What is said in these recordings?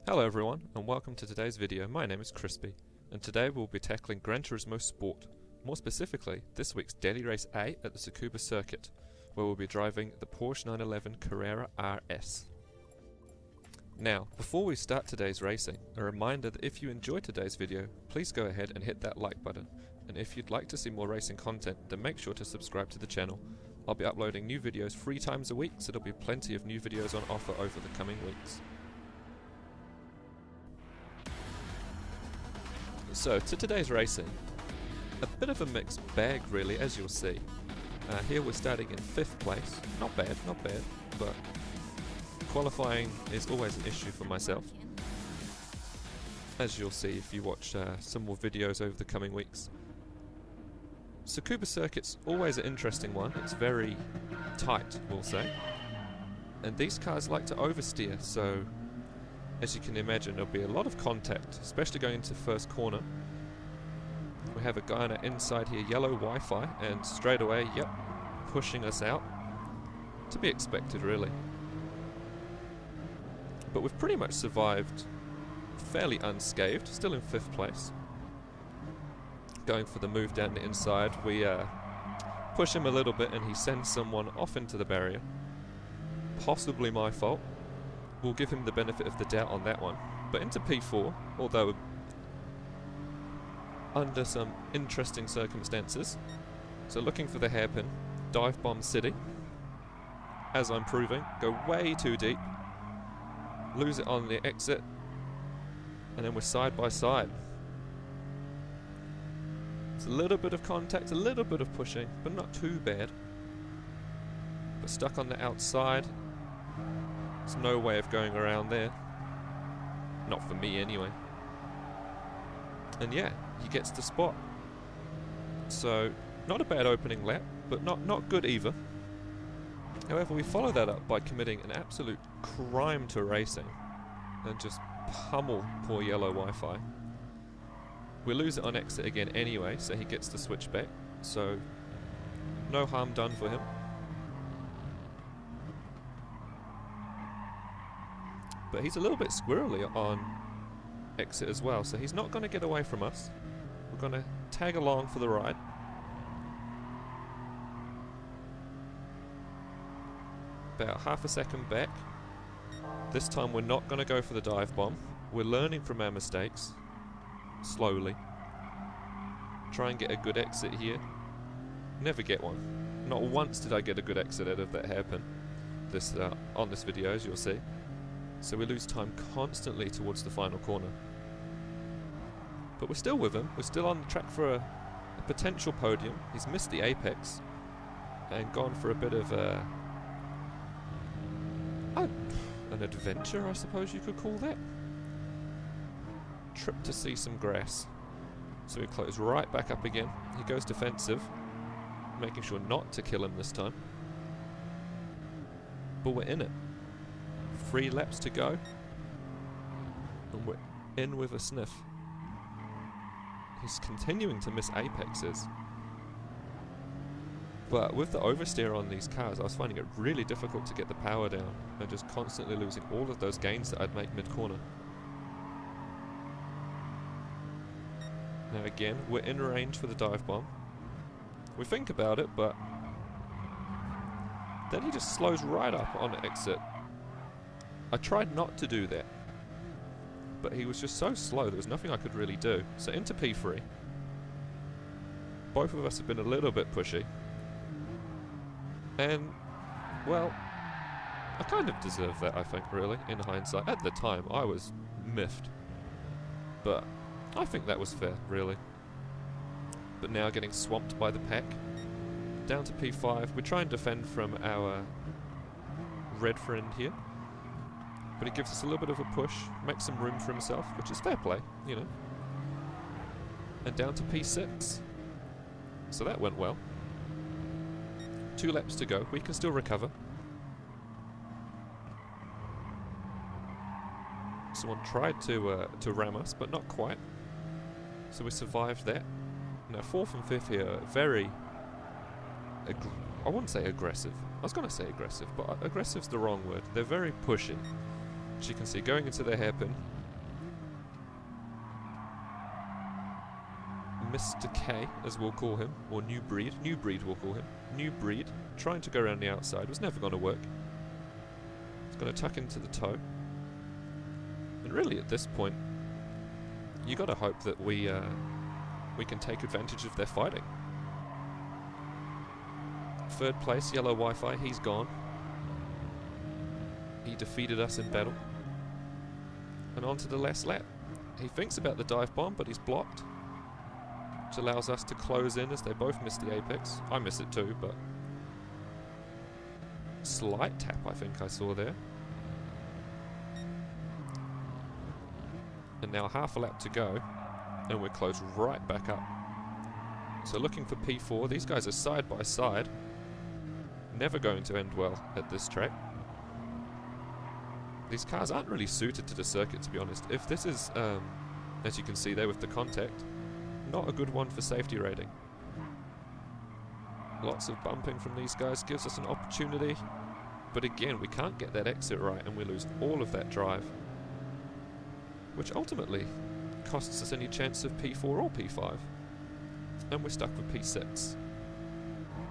Hello everyone, and welcome to today's video. My name is Crispy, and today we'll be tackling Gran Turismo Sport. More specifically, this week's Daily Race A at the Tsukuba Circuit, where we'll be driving the Porsche 911 Carrera RS. Now, before we start today's racing, a reminder that if you enjoyed today's video, please go ahead and hit that like button, and if you'd like to see more racing content, then make sure to subscribe to the channel. I'll be uploading new videos 3 times a week, so there'll be plenty of new videos on offer over the coming weeks. So, to today's racing, a bit of a mixed bag really, as you'll see. Here we're starting in 5th place, not bad, but qualifying is always an issue for myself, as you'll see if you watch some more videos over the coming weeks. Tsukuba Circuit's always an interesting one. It's very tight, we'll say, and these cars like to oversteer, so as you can imagine there'll be a lot of contact, especially going into first corner. We have a guy on our inside here, yellow Wi-Fi, and straight away, yep, pushing us out. To be expected really. But we've pretty much survived fairly unscathed, still in 5th place. Going for the move down the inside, we push him a little bit and he sends someone off into the barrier. Possibly my fault. We'll give him the benefit of the doubt on that one. But into P4, although under some interesting circumstances. So looking for the hairpin, dive bomb city. As I'm proving, go way too deep. Lose it on the exit. And then we're side by side. It's a little bit of contact, a little bit of pushing, but not too bad. But stuck on the outside. There's no way of going around there. Not for me anyway. And yeah, he gets the spot. So, not a bad opening lap, but not good either. However, we follow that up by committing an absolute crime to racing and just pummel poor yellow Wi-Fi. We lose it on exit again anyway, so he gets the switch back. So, no harm done for him. But he's a little bit squirrely on exit as well, so he's not going to get away from us. We're going to tag along for the ride. About half a second back. This time we're not going to go for the dive bomb. We're learning from our mistakes. Slowly. Try and get a good exit here. Never get one. Not once did I get a good exit out of that hairpin on this video, as you'll see. So we lose time constantly towards the final corner. But we're still with him. We're still on the track for a potential podium. He's missed the apex and gone for a bit of an adventure, I suppose you could call that. Trip to see some grass. So we close right back up again. He goes defensive, making sure not to kill him this time. But we're in it. 3 laps to go, and we're in with a sniff. He's continuing to miss apexes, but with the oversteer on these cars I was finding it really difficult to get the power down and just constantly losing all of those gains that I'd make mid-corner. Now again, we're in range for the dive bomb. We think about it, but then he just slows right up on exit. I tried not to do that, but he was just so slow there was nothing I could really do. So into P3. Both of us have been a little bit pushy. And, well, I kind of deserve that, I think, really, in hindsight. At the time, I was miffed. But I think that was fair, really. But now getting swamped by the pack. Down to P5. We try and defend from our red friend here. But he gives us a little bit of a push, makes some room for himself, which is fair play, you know. And down to P6. So that went well. 2 laps to go. We can still recover. Someone tried to ram us, but not quite. So we survived that. Now 4th and 5th here, very... I wouldn't say aggressive. I was going to say aggressive, but aggressive's the wrong word. They're very pushy. As you can see, going into their hairpin, Mr. K, as we'll call him, or New Breed we'll call him. New Breed, trying to go around the outside, was never going to work. It's going to tuck into the toe. And really at this point, you got to hope that we can take advantage of their fighting. Third place, Yellow Wi-Fi, he's gone. He defeated us in battle. And on to the last lap. He thinks about the dive bomb, but he's blocked, which allows us to close in as they both miss the apex. I miss it too, but slight tap I think I saw there. And now half a lap to go, and we're close right back up. So looking for P4, these guys are side by side. Never going to end well at this track. These cars aren't really suited to the circuit, to be honest. If this is, as you can see there with the contact, not a good one for safety rating. Lots of bumping from these guys gives us an opportunity, but again, we can't get that exit right and we lose all of that drive, which ultimately costs us any chance of P4 or P5, and we're stuck with P6.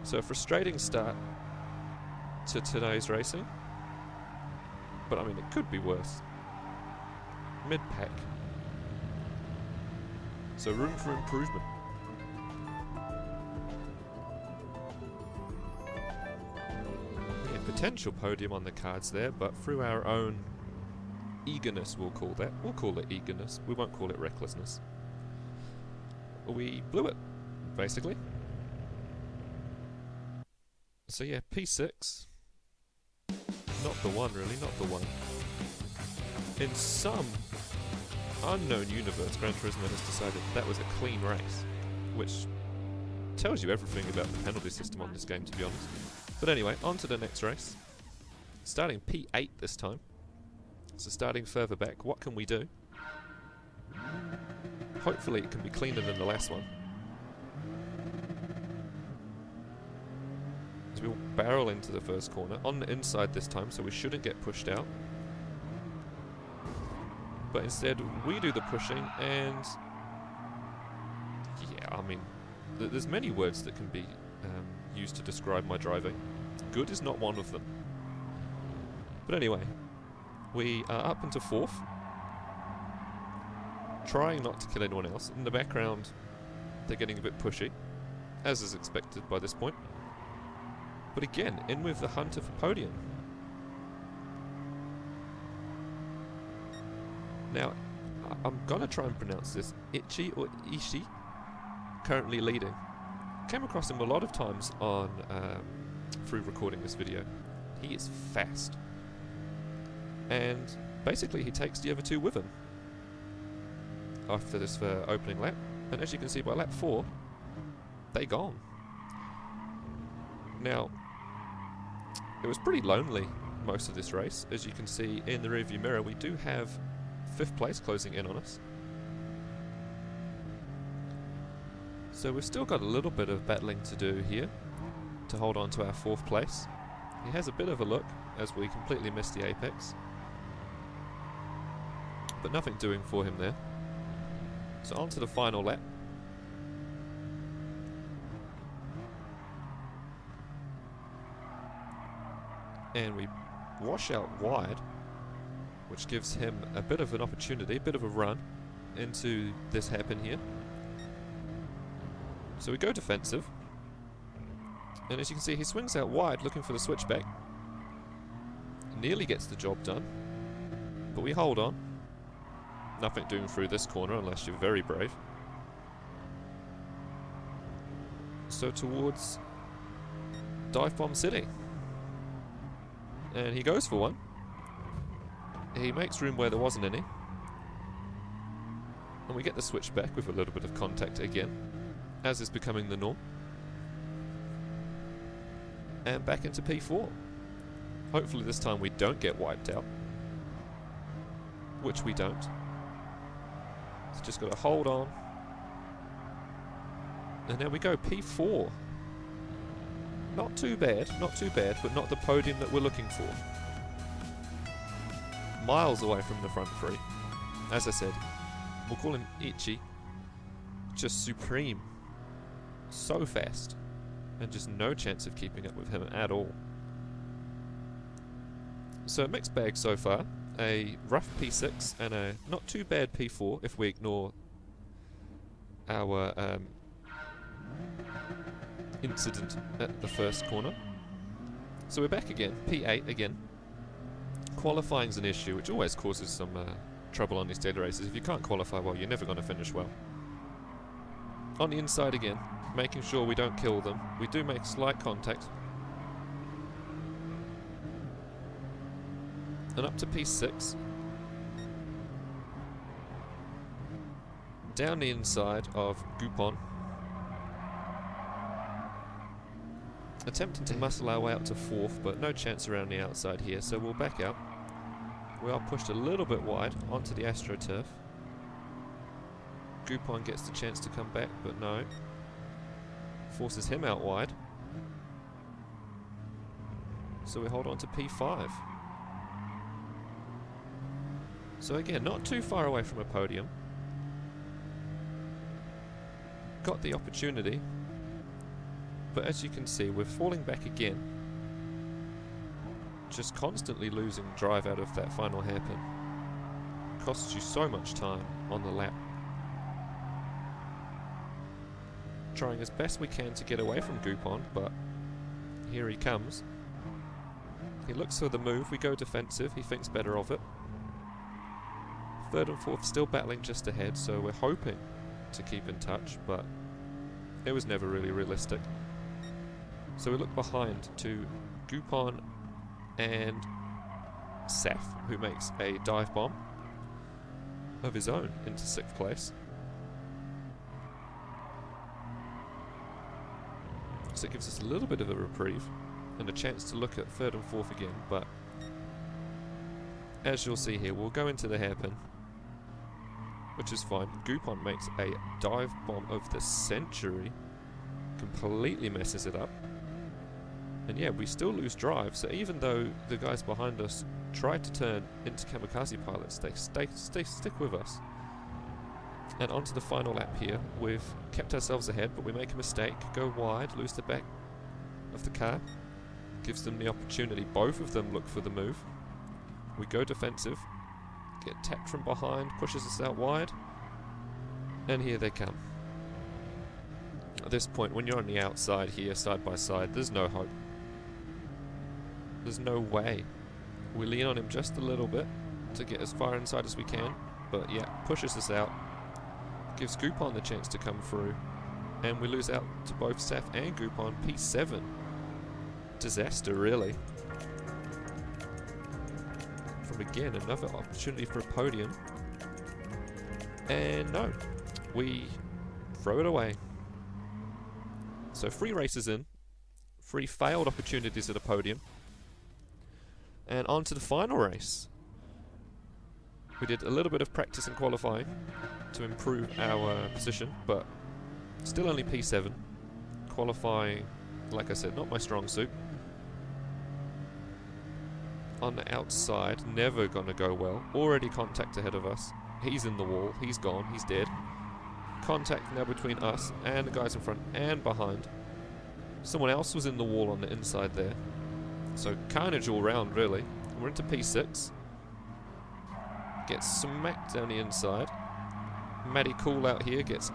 So a frustrating start to today's racing, but I mean it could be worse. Mid-pack. So room for improvement. Yeah, potential podium on the cards there, but through our own eagerness, we'll call that. We'll call it eagerness. We won't call it recklessness. We blew it, basically. So yeah, P6. Not the one, really, not the one. In some unknown universe, Gran Turismo has decided that was a clean race, which tells you everything about the penalty system on this game, to be honest. But anyway, on to the next race. Starting P8 this time. So starting further back, what can we do? Hopefully it can be cleaner than the last one. So we'll barrel into the first corner, on the inside this time, so we shouldn't get pushed out. But instead, we do the pushing, and yeah, I mean, there's many words that can be used to describe my driving. Good is not one of them. But anyway, we are up into fourth, trying not to kill anyone else. In the background, they're getting a bit pushy, as is expected by this point. But again, in with the hunter for podium. Now, I'm gonna try and pronounce this, Ichi or Ishi, currently leading. Came across him a lot of times on through recording this video. He is fast. And basically he takes the other two with him after this opening lap. And as you can see by lap 4, they gone. Now, it was pretty lonely most of this race. As you can see in the rearview mirror, we do have 5th place closing in on us. So we've still got a little bit of battling to do here to hold on to our 4th place. He has a bit of a look as we completely missed the apex, but nothing doing for him there. So on to the final lap. And we wash out wide, which gives him a bit of an opportunity, a bit of a run into this hairpin here. So we go defensive, and as you can see, he swings out wide looking for the switchback. Nearly gets the job done, but we hold on. Nothing doing through this corner unless you're very brave. So towards Dive Bomb City. And he goes for one. He makes room where there wasn't any. And we get the switch back with a little bit of contact again, as is becoming the norm. And back into P4. Hopefully this time we don't get wiped out, which we don't. So just got to hold on. And there we go, P4. Not too bad, but not the podium that we're looking for. Miles away from the front three. As I said, we'll call him Ichi. just supreme. So fast. And just no chance of keeping up with him at all. So a mixed bag so far. A rough P6 and a not too bad P4 if we ignore our incident at the first corner. So we're back again, P8 again. Qualifying's an issue, which always causes some trouble on these daily races. If you can't qualify well, you're never going to finish well. On the inside again, making sure we don't kill them. We do make slight contact. And up to P6. Down the inside of Gupon. Attempting to muscle our way up to 4th, but no chance around the outside here, so we'll back out. We are pushed a little bit wide onto the AstroTurf. Gupon gets the chance to come back, but no. Forces him out wide. So we hold on to P5. So again, not too far away from a podium. Got the opportunity. But as you can see, we're falling back again. Just constantly losing drive out of that final hairpin. Costs you so much time on the lap. Trying as best we can to get away from Gupon, but here he comes. He looks for the move, we go defensive, he thinks better of it. 3rd and 4th still battling just ahead, so we're hoping to keep in touch, but it was never really realistic. So we look behind to Gupon and Seth, who makes a dive bomb of his own into 6th place. So it gives us a little bit of a reprieve and a chance to look at 3rd and 4th again, but as you'll see here, we'll go into the hairpin, which is fine. Gupon makes a dive bomb of the century, completely messes it up. And yeah, we still lose drive, so even though the guys behind us try to turn into kamikaze pilots, they stick with us. And onto the final lap here, we've kept ourselves ahead, but we make a mistake, go wide, lose the back of the car. Gives them the opportunity, both of them look for the move. We go defensive, get tapped from behind, pushes us out wide, and here they come. At this point, when you're on the outside here, side by side, there's no hope. There's no way. We lean on him just a little bit to get as far inside as we can, but yeah, pushes us out. Gives Gupon the chance to come through, and we lose out to both Seth and Gupon. P7. Disaster, really. From again, another opportunity for a podium. And no, we throw it away. So 3 races in, 3 failed opportunities at a podium. And on to the final race. We did a little bit of practice in qualifying to improve our position, but still only P7. Qualifying, like I said, not my strong suit. On the outside, never gonna go well. Already contact ahead of us. He's in the wall, he's gone, he's dead. Contact now between us and the guys in front and behind. Someone else was in the wall on the inside there. So carnage all round, really. We're into P6. Gets smacked down the inside. Matty Cool out here gets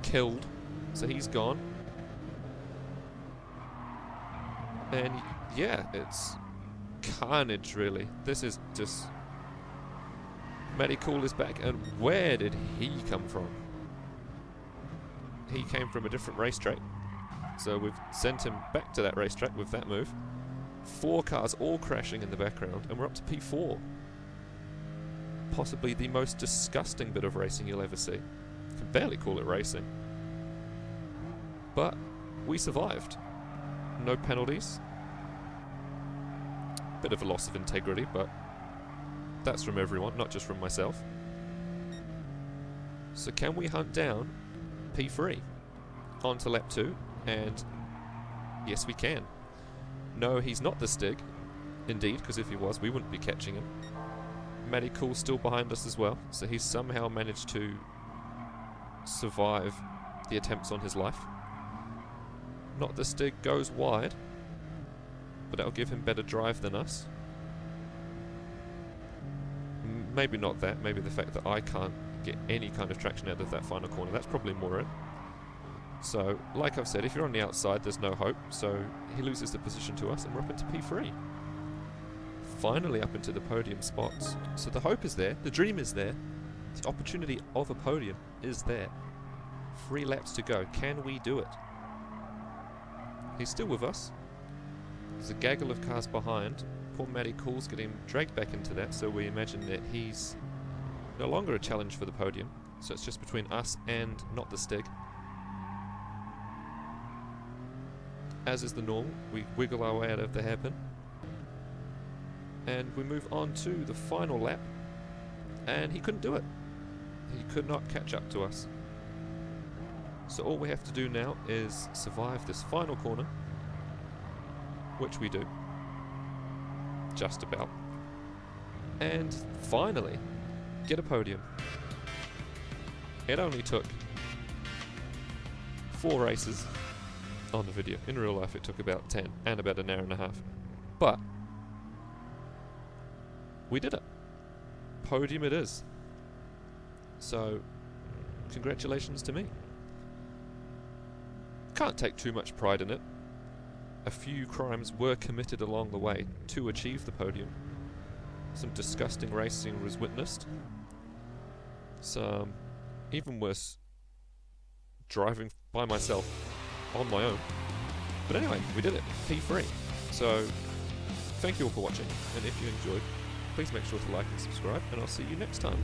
killed, so he's gone. And yeah, it's carnage, really. This is just... Matty Cool is back, and where did he come from? He came from a different racetrack, so we've sent him back to that racetrack with that move. 4 cars all crashing in the background, and we're up to P4. Possibly the most disgusting bit of racing you'll ever see. You can barely call it racing. But we survived. No penalties. Bit of a loss of integrity, but that's from everyone, not just from myself. So can we hunt down P3? On to lap 2, and yes we can. No, he's not the Stig. Indeed, because if he was, we wouldn't be catching him. Matty Cool still behind us as well, so he's somehow managed to survive the attempts on his life. Not the Stig goes wide, but that'll give him better drive than us. Maybe not that, maybe the fact that I can't get any kind of traction out of that final corner. That's probably more it. So, like I've said, if you're on the outside, there's no hope. So he loses the position to us, and we're up into P3. Finally up into the podium spots. So the hope is there, the dream is there, the opportunity of a podium is there. 3 laps to go. Can we do it? He's still with us. There's a gaggle of cars behind. Poor Matty Cool's getting dragged back into that, so we imagine that he's no longer a challenge for the podium. So it's just between us and not the Stig. As is the norm, we wiggle our way out of the hairpin. And we move on to the final lap. And he couldn't do it. He could not catch up to us. So all we have to do now is survive this final corner, which we do. Just about. And finally, get a podium. It only took 4 races on the video. In real life it took about 10 and about an hour and a half. But we did it. Podium it is. So congratulations to me. Can't take too much pride in it. A few crimes were committed along the way to achieve the podium. Some disgusting racing was witnessed. Some even worse driving by myself on my own. But anyway, we did it. P3. So thank you all for watching, and if you enjoyed, please make sure to like and subscribe, and I'll see you next time.